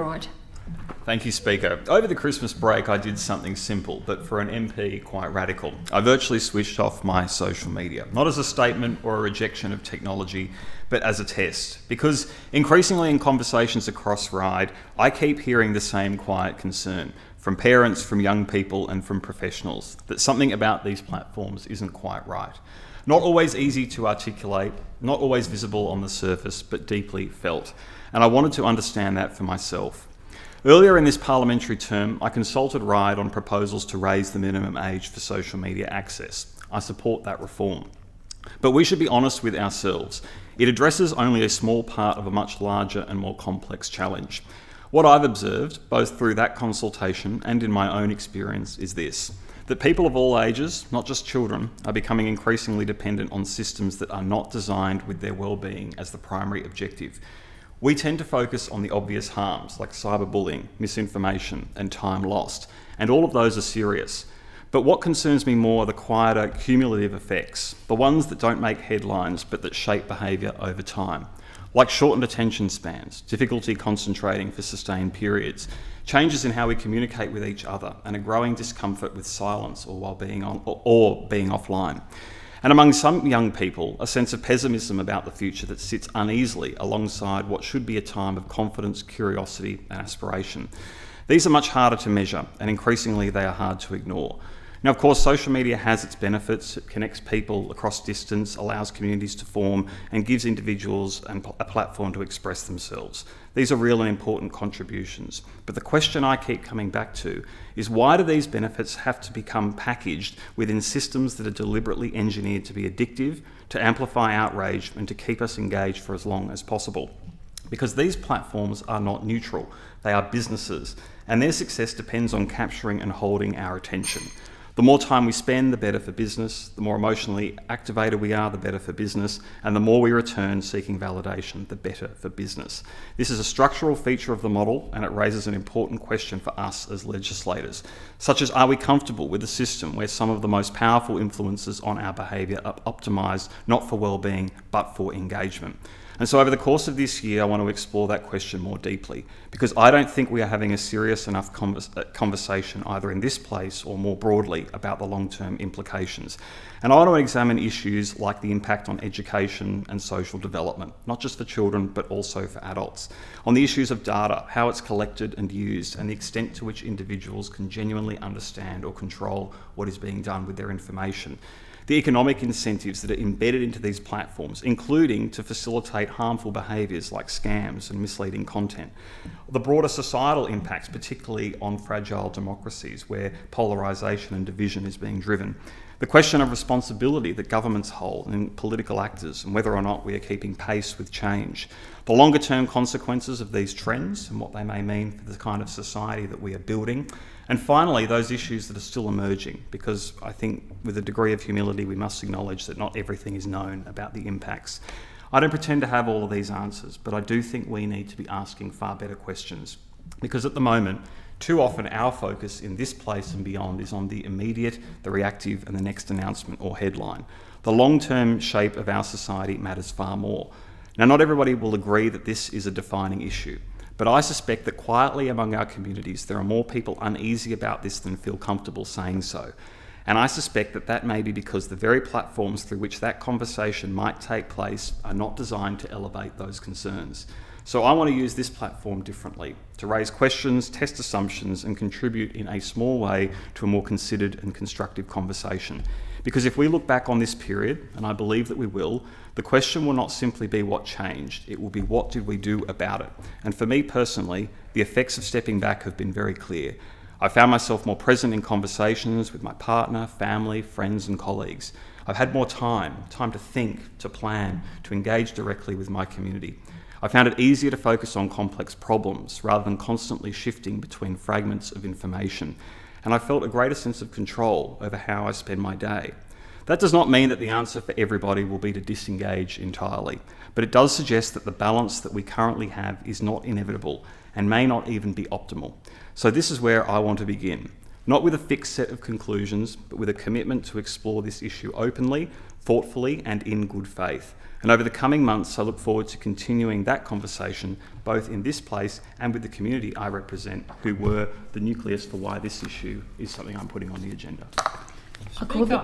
Right. Thank you, Speaker. Over the Christmas break, I did something simple, but for an MP, quite radical. I virtually switched off my social media, not as a statement or a rejection of technology, but as a test. Because increasingly in conversations across Ryde, I keep hearing the same quiet concern from parents, from young people, and from professionals, that something about these platforms isn't quite right. Not always easy to articulate, not always visible on the surface, but deeply felt. And I wanted to understand that for myself. Earlier in this parliamentary term, I consulted Ryde on proposals to raise the minimum age for social media access. I support that reform. But we should be honest with ourselves. It addresses only a small part of a much larger and more complex challenge. What I've observed, both through that consultation and in my own experience, is this: that people of all ages, not just children, are becoming increasingly dependent on systems that are not designed with their well-being as the primary objective. We tend to focus on the obvious harms like cyberbullying, misinformation, and time lost, and all of those are serious. But what concerns me more are the quieter cumulative effects, the ones that don't make headlines but that shape behaviour over time, like shortened attention spans, difficulty concentrating for sustained periods, changes in how we communicate with each other, and a growing discomfort with silence or being offline. And among some young people, a sense of pessimism about the future that sits uneasily alongside what should be a time of confidence, curiosity, and aspiration. These are much harder to measure, and increasingly they are hard to ignore. Now, of course, social media has its benefits. It connects people across distance, allows communities to form, and gives individuals a platform to express themselves. These are real and important contributions. But the question I keep coming back to is, why do these benefits have to become packaged within systems that are deliberately engineered to be addictive, to amplify outrage, and to keep us engaged for as long as possible? Because these platforms are not neutral. They are businesses, and their success depends on capturing and holding our attention. The more time we spend, the better for business. The more emotionally activated we are, the better for business. And the more we return seeking validation, the better for business. This is a structural feature of the model, and it raises an important question for us as legislators, such as, are we comfortable with a system where some of the most powerful influences on our behaviour are optimised not for well-being, but for engagement? And so over the course of this year, I want to explore that question more deeply, because I don't think we are having a serious enough conversation either in this place or more broadly about the long-term implications. And I want to examine issues like the impact on education and social development, not just for children, but also for adults, on the issues of data, how it's collected and used, and the extent to which individuals can genuinely understand or control what is being done with their information. The economic incentives that are embedded into these platforms, including to facilitate harmful behaviours like scams and misleading content. The broader societal impacts, particularly on fragile democracies where polarisation and division is being driven. The question of responsibility that governments hold and political actors, and whether or not we are keeping pace with change. The longer term consequences of these trends and what they may mean for the kind of society that we are building. And finally, those issues that are still emerging, because I think with a degree of humility we must acknowledge that not everything is known about the impacts. I don't pretend to have all of these answers, but I do think we need to be asking far better questions, because at the moment, too often our focus in this place and beyond is on the immediate, the reactive, and the next announcement or headline. The long-term shape of our society matters far more. Now, not everybody will agree that this is a defining issue, but I suspect that quietly among our communities there are more people uneasy about this than feel comfortable saying so. And I suspect that that may be because the very platforms through which that conversation might take place are not designed to elevate those concerns. So I want to use this platform differently, to raise questions, test assumptions, and contribute in a small way to a more considered and constructive conversation. Because if we look back on this period, and I believe that we will, the question will not simply be what changed, it will be what did we do about it. And for me personally, the effects of stepping back have been very clear. I found myself more present in conversations with my partner, family, friends, and colleagues. I've had more time to think, to plan, to engage directly with my community. I found it easier to focus on complex problems rather than constantly shifting between fragments of information. And I felt a greater sense of control over how I spend my day. That does not mean that the answer for everybody will be to disengage entirely, but it does suggest that the balance that we currently have is not inevitable and may not even be optimal. So this is where I want to begin. Not with a fixed set of conclusions, but with a commitment to explore this issue openly, thoughtfully and in good faith. And over the coming months, I look forward to continuing that conversation, both in this place and with the community I represent, who were the nucleus for why this issue is something I'm putting on the agenda. I call the